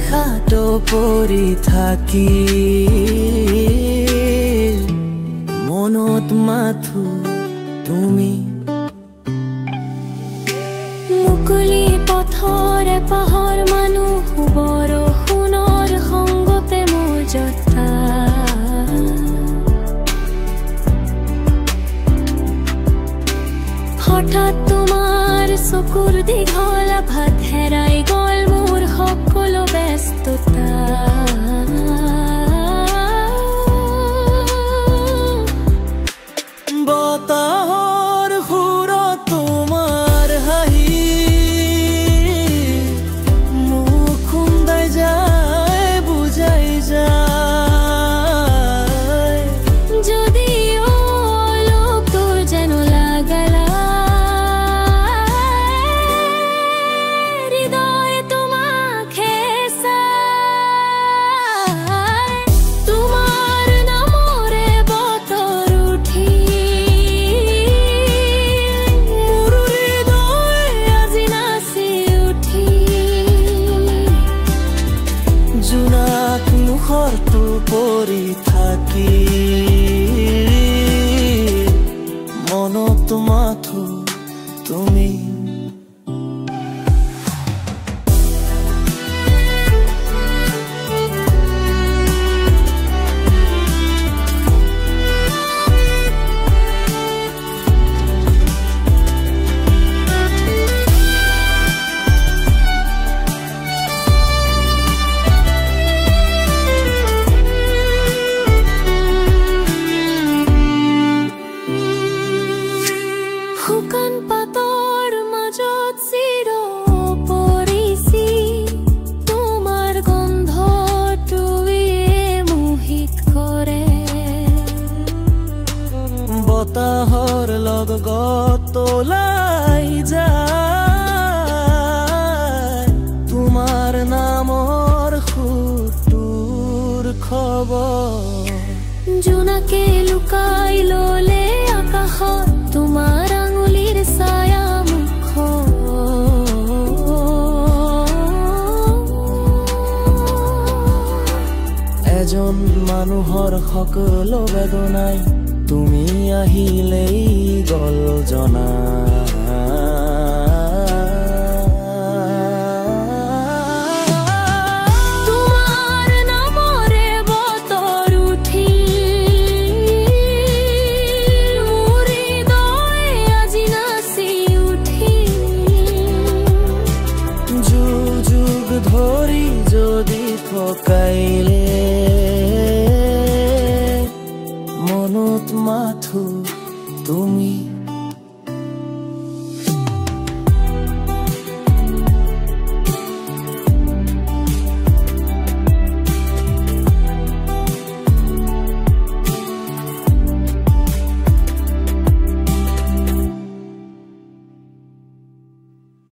নিশাটো পৰি থাকি মনত মাথো তুমি মুকলি পথৰে পাহৰ মানুহ বৰষুণৰ সংগতে মোৰ জতা হঠাৎ তোমাৰ চকুৰ দীঘল আভাত হেৰাই গ'ল মোৰ সকলো ব্যস্ততা বতাহৰ সুৰত তোমাৰ হাঁহি মোক খুন্দাই যায় বুজাই যায় যদিও অলপ তোৰ যেন লাগালা হৃদয় তোমাকে চাই তোমাৰ নামৰে বতৰ উঠি মোৰ হৃদয় আজি নাচি উঠি জোনাক মুখৰটো পৰি থাকি মনত মাথো তুমি শুকান পাতৰ মাজত চিৰ পৰিছি তোমাৰ গন্ধটোৱে মোহিত কৰে বতাহৰ লগত ওলাই যায় তোমাৰ নামৰ সুৰটোৰ খবৰ জোনাকে লুকাই ললে আকাশত তোমাৰ আঙুলিৰ ছায়া মুখ এজন মানুহৰ সকলো বেদনাই তুমি আহিলেই গল জনা তোমাৰ নামৰে বতৰ উঠি মোৰ হৃদয় আজি নাচি উঠি যুগ যুগ ধৰি যদি থকাইলে মনত মাথো তুমি